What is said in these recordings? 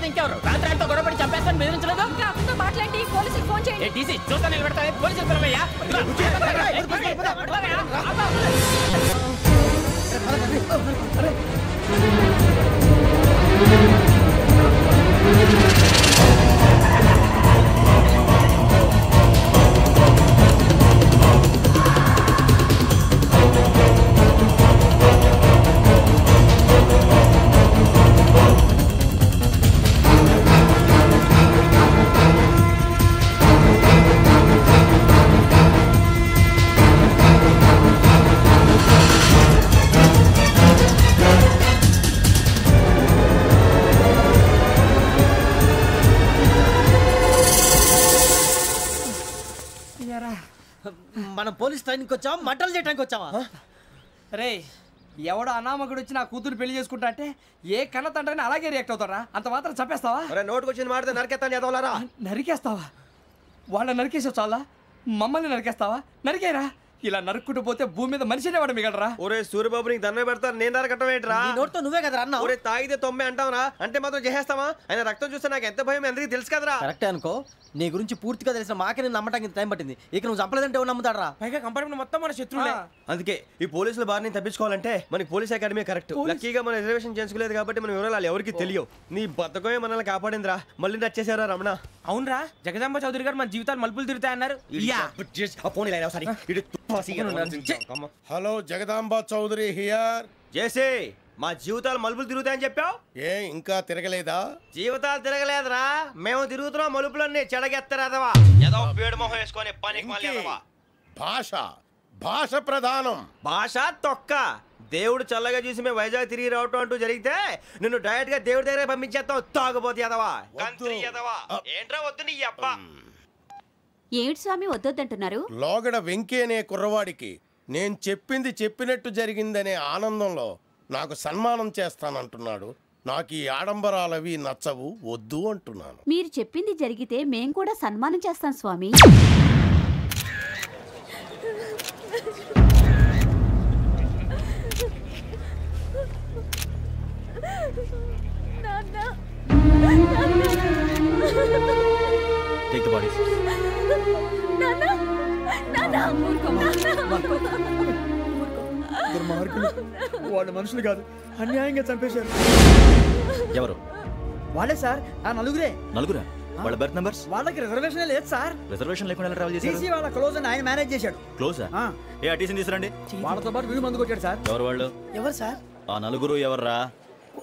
ఇంకెవరు రాత్రితో గొడవపడి చంపేస్తాను బెదిరించలేదు. మాట్లాడి పోలీసులకు ఫోన్ చేయండి. టీసీ చూస్తా నిలబెడతా పోలీసులు పిలవయ్యా. మనం పోలీస్ ట్రైనింగ్కి వచ్చావా మంటలు చేయడానికి వచ్చావా? రే ఎవడో అనామకుడు వచ్చి నా కూతురు పెళ్లి చేసుకుంటా అంటే ఏ కన్న తండ్రిని అలాగే రియాక్ట్ అవుతారా? అంత మాత్రం చంపేస్తావా? నోటుకు వచ్చింది మాడితే నరికేస్తాను చదవాలరా. నరికేస్తావా? వాళ్ళ నరికేసావు చాలా, మమ్మల్ని నరికేస్తావా? నరికేరా. ఇలా నరుక్కుంటూ పోతే భూమి మీద మనిషినే వాడు మిగలరా. ఒరే సూర్యబాబు నీకు దండం పెడతాను, నేను నరకటం ఏంట్రా? నోటితో నువ్వే కదా అన్నా. ఒరే తాగితే తొమ్మే అంటావురా, అంటే మాత్రం చేసేస్తావా? ఆయన రక్తం చూస్తే నాకు ఎంత భయం అందరికీ తెలుసు కదరా. కరెక్టే అనుకో, నీ గురించి పూర్తిగా తెలిసిన మాకే నేను నమ్మటానికి టైం పట్టింది. ఇక నువ్వు చంపలేదంటే ఎవరు నమ్ముతాడరా? పైగా కంపార్ట్మెంట్ మొత్తం మన శత్రువులే. అందుకే ఈ పోలీసుల బారిని తప్పించుకోవాలంటే మనకి పోలీస్ అకాడమీ కరెక్ట్. లక్కీగా మన రిజర్వేషన్ చేసుకోలేదు కాబట్టి మన వివరాలు ఎవరికి తెలియవు. నీ బతకమే మనల్ని కాపాడిందిరా. మళ్ళీ నచ్చేసారా రమణ? అవునరా, జగదాంబ చౌదరి గారు మన జీవితాలు మలుపులు తిరుగుతాయన్నారు. Hello, Jagadamba Chowdary here. జేసే మా జీవితాలు మలుపులు తిరుగుతాయని చెప్పావు, ఏ ఇంకా తిరగలేదా? జీవితాలు తిరగలేదురా, మేము తిరుగుతున్నాం మలుపులన్నీ. చెడగెత్తరాదవా ఏదో పేడు మొహం వేసుకొని పని. భాష భాష ప్రధానం. భాష తొక్క. దేవుడు చల్లగా చూసి మేము వైజాగ్ తిరిగి రావటం అంటూ జరిగితే నిన్ను డైరెక్ట్ గా దేవుడి దగ్గర పంపించేస్తావు. తాగుబోతు ఎదవా, కంత్రి ఎదవా. ఏంట్రా వద్దు నీ అబ్బా. ఏమిటి స్వామి వద్దొద్దంటున్నారు? లోగడ వెంకీ అనే కుర్రవాడికి నేను చెప్పింది చెప్పినట్టు జరిగిందనే ఆనందంలో నాకు సన్మానం చేస్తానంటున్నాడు. నాకు ఈ ఆడంబరాలవి నచ్చవు, వద్దు అంటున్నాను. మీరు చెప్పింది జరిగితే మేం కూడా సన్మానం చేస్తాం స్వామి. Take the bodies. వాళ్ళు మనుషులు కాదు, అన్యాయంగా చంపేశారు. ఎవరు? వాళ్ళే సార్, ఆ నలుగురే. నలుగురా? వాళ్ళ బర్త్ నంబర్స్? వాళ్ళకి రిజర్వేషన్ లేదు సార్. రిజర్వేషన్ లేకుండా ఎలా ట్రావెల్ చేశారు? టీసీ వాళ్ళ క్లోజ్ అని ఆయన మేనేజ్ చేశాడు. క్లోజా? ఏ టీసీని తీసుకురండి. వాళ్ళతో పాటు వీడు మందు కొట్టాడు సార్. ఎవరు వాళ్ళు? ఎవరు సార్? ఆ నలుగురు ఎవర్రా?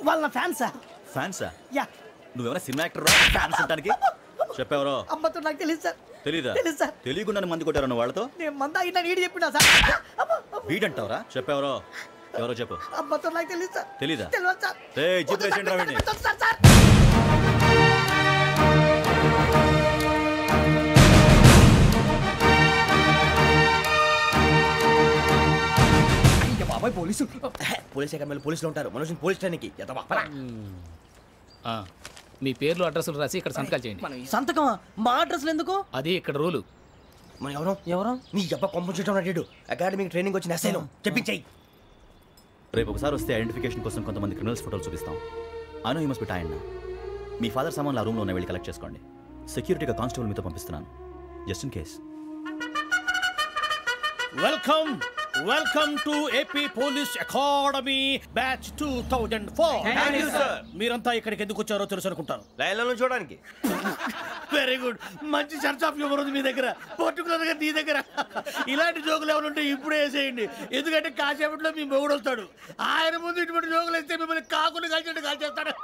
వాళ్ళ ఫ్యాన్స్ సార్. ఫ్యాన్సా? యా. నువ్వేమైనా సినిమా యాక్టర్ రా ఫ్యాన్స్ అంటానికి? చెప్పేవరో? అమ్మతో నాకు తెలియదు సార్. తెలీదా? తెలుసు సార్. తెలియకుండా మంది కొట్టారు వాళ్ళతో? నేను మంద అయినా నీడి చెప్పినా సార్. వీడంటావరా? చెప్పేవరో? ఎవరో చెప్పు. అమ్మతో నాకు తెలియదు సార్. తెలీదా? తెలియదు సార్. జీప్ రేషన్ రావండి. పోలీస్ అకాడమీలో పోలీసులు ఉంటారు, మనుషులు పోలీస్ ట్రైనింగ్కి. మీ పేర్లు అడ్రస్లు రాసి ఇక్కడ సంతకాలు చేయండి. సంతకమా? మా అడ్రస్లు ఎందుకు? అది ఇక్కడ రూలు. మన ఎవరో నీ అబ్బా పంపించడం అడ్డాడు. అకాడమీకి ట్రైనింగ్ వచ్చిన అసైలం చెప్పించాయి. రేపు ఒకసారి వస్తే ఐడెంటిఫికేషన్ కోసం కొంతమంది క్రిమినల్స్ ఫోటోలు చూపిస్తాం. I know you must be tired now. Me father సామాన్లు ఆ రూమ్లో ఉన్న వెళ్ళి కలెక్ట్ చేసుకోండి. సెక్యూరిటీగా కానిస్టేబుల్ మీతో పంపిస్తున్నాను, just in case. Welcome to AP police academy batch 2004. మీరంతా ఇక్కడికి ఎందుకు వచ్చారో తెలుసు అనుకుంటాను. లైన్లను చూడడానికి. వెరీ గుడ్, మంచి చర్చ్ ఆఫ్ హ్యూమర్ ఉంది మీ దగ్గర, పర్టికులర్ గా నీ దగ్గర. ఇలాంటి జోకులు ఎవరు ఉంటే ఇప్పుడే వేసేయండి, ఎందుకంటే కాసేపట్లో మీ మొగుడు వస్తాడు. ఆయన ముందు ఇటువంటి జోకులు వేస్తే మిమ్మల్ని కాకులు కాల్చేట్టు కాల్చేస్తాడు.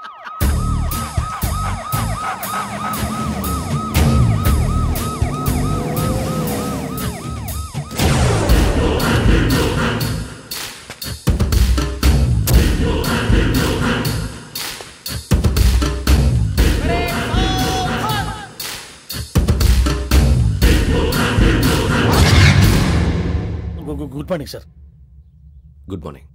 Good morning sir. Good morning.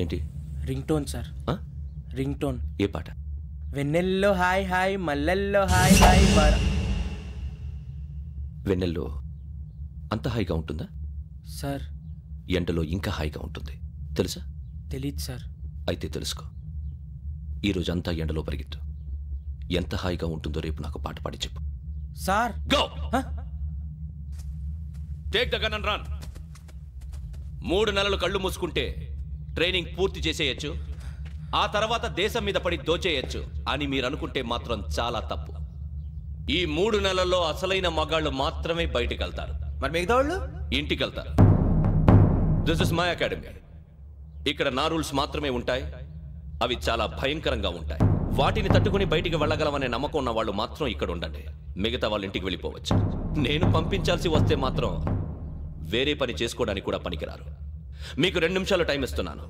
ఏంటి ring tone sir, ring tone. ఏ పాట? వెన్నెల్లో హాయ్ హాయ్ మల్లెల్లో హాయ్ హాయ్ వెన్నెల్లో అంత హాయిగా ఉంటుందా సార్? ఎండలో ఇంకా హాయిగా ఉంటుంది తెలుసా? తెలీదు సార్. అయితే తెలుసుకో, ఈరోజు అంతా ఎండలో పరిగెత్తు. ఎంత హాయిగా ఉంటుందో రేపు నాకు పాట పాడి చెప్పు. Sir go take the gun and run. 3 నెలలు కళ్ళు మూసుకుంటే ట్రైనింగ్ పూర్తి చేసేయచ్చు, ఆ తర్వాత దేశం మీద పడి దోచేయచ్చు అని మీరు అనుకుంటే మాత్రం చాలా తప్పు. ఈ 3 నెలల్లో అసలైన మగాళ్ళు మాత్రమే బయటికి వెళ్తారు. మరి మిగతా వాళ్ళు ఇంటికి వెళ్తారు. This is my academy. ఇక్కడ నా రూల్స్ మాత్రమే ఉంటాయి. అవి చాలా భయంకరంగా ఉంటాయి. వాటిని తట్టుకుని బయటికి వెళ్ళగలమనే నమ్మకం ఉన్న వాళ్ళు మాత్రం ఇక్కడ ఉండండి. మిగతా వాళ్ళ ఇంటికి వెళ్ళిపోవచ్చు. నేను పంపించాల్సి వస్తే మాత్రం వేరే పని చేసుకోవడానికి కూడా పనికిరారు. మీకు 2 నిమిషాలు టైం ఇస్తున్నాను,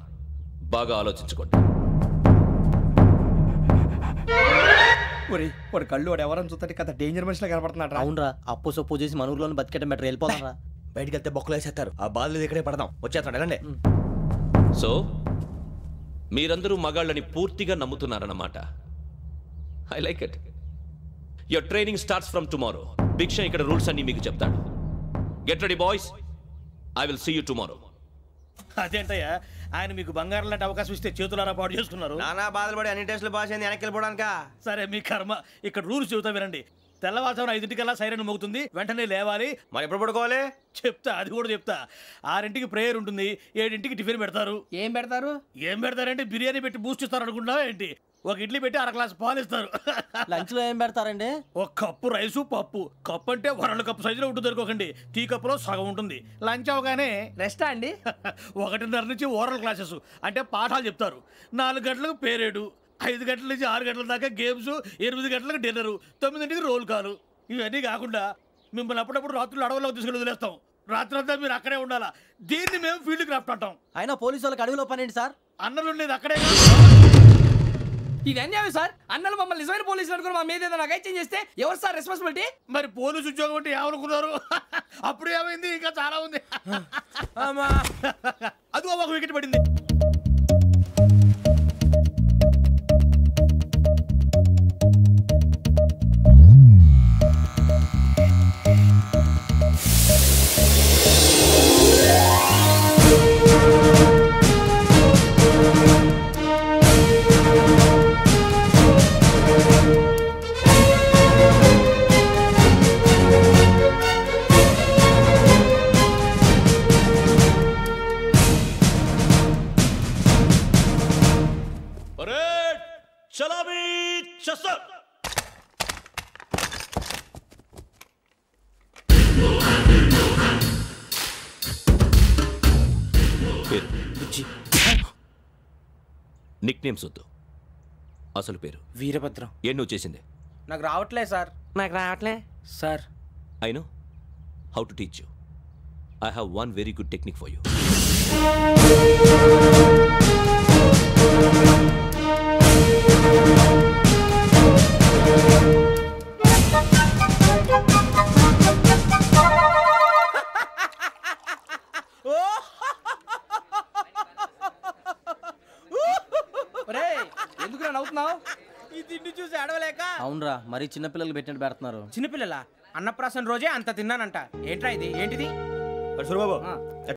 బాగా ఆలోచించుకోండి. వాడు కళ్ళు వాడు ఎవరైనా చూస్తే కదా డేంజర్ మనిషిలో కనపడుతున్నాడు. అవునరా, అప్పు సొప్పు చేసి మన ఊర్లో బతికేయడం బెటర్. వెళ్ళిపోతారా? బయటికి వెళ్తే బొక్కలు వేసేస్తారు. ఆ బాధలు ఇక్కడే పడదాం. వచ్చేస్తాడు వెళ్ళండి. సో మీరందరూ మగాళ్ళని పూర్తిగా నమ్ముతున్నారన్నమాట. I like it. Your training starts from tomorrow. Bhiksha ఇక్కడ రూల్స్ అన్ని మీకు చెప్తాడు. Get ready boys, I will see you tomorrow. అదేంటయ్యా, ఆయన మీకు బంగారం లాంటి అవకాశం ఇస్తే చేతులారా పాటు చేసుకున్నారు. నానా బాధలు పడి అన్ని టెస్టులు పాస్ అయింది, వెనక్కి వెళ్ళిపోవడానికా? సరే మీ కర్మ. ఇక్కడ రూల్స్ చెబుతా వినండి. తెల్లవారుజామున 5 సైరన్ మోగుతుంది, వెంటనే లేవాలి. మరి ఎప్పుడు పడుకోవాలి? చెప్తా, అది కూడా చెప్తా. 6 ప్రేయర్ ఉంటుంది, 7 టిఫిన్ పెడతారు. ఏం పెడతారు? ఏం పెడతారంటే బిర్యానీ పెట్టి బూస్ట్ ఇస్తారు అనుకుంటున్నావా ఏంటి? ఒక ఇడ్లీ పెట్టి 1/2 గ్లాస్ పాలు ఇస్తారు. లంచ్ లో ఏం పెడతారండి? ఒక కప్పు రైసు పప్పు. కప్పు అంటే 1/2 కప్పు సైజులో ఉంటుంది అనుకోకండి. టీ కప్పులో సగం ఉంటుంది. లంచ్ అవగానే రెస్టా అండి? 1:30 నుంచి ఓరల్ క్లాసెస్ అంటే పాఠాలు చెప్తారు. 4 గంటలకు పేరేడు, 5 గంటల నుంచి 6 గంటల దాకా గేమ్స్, 8 గంటలకు డిన్నరు, 9 రోల్ కాలు. ఇవన్నీ కాకుండా మిమ్మల్ని అప్పుడప్పుడు రాత్రులు అడవుల్లో తీసుకుని వదిలేస్తాం. రాత్రంతా మీరు అక్కడే ఉండాలా. దీన్ని మేము ఫీల్డ్ క్రాఫ్ట్ అంటాం. అయినా పోలీసు వాళ్ళకి అడవిలో పని ఏంటి సార్? అన్నలు ఉండేది అక్కడే. ఇది అన్యాయం సార్. అన్నలు మమ్మల్ని నిజమైన పోలీసులు అనుకుని మా మీద ఏదైనా అగైత్యం చేస్తే ఎవరు సార్ రెస్పాన్సిబిలిటీ? మరి పోలీసు ఉద్యోగం అంటే ఏమనుకున్నారు? అప్పుడు ఏమైంది? ఇంకా చాలా ఉంది. అదిగో ఒక వికెట్ పడింది. నిక్ నేమ్స్ వద్దు, అసలు పేరు. వీరభద్రం. ఏం నువ్వు చేసింది? నాకు రావట్లే సార్. నాకు రావట్లే sir. I know how to teach you. I have one very good technique for you. ఎందుకు నవ్వుతున్నావు? ఈ తిండి చూసి అడవలేక. అవునరా, మరి చిన్నపిల్లలు పెట్టినట్టు పెడుతున్నారు. చిన్నపిల్లల అన్నప్రాసన రోజే అంత తిన్నానంట. ఏంట్రా ఇది? ఏంటిది? సూరిబాబు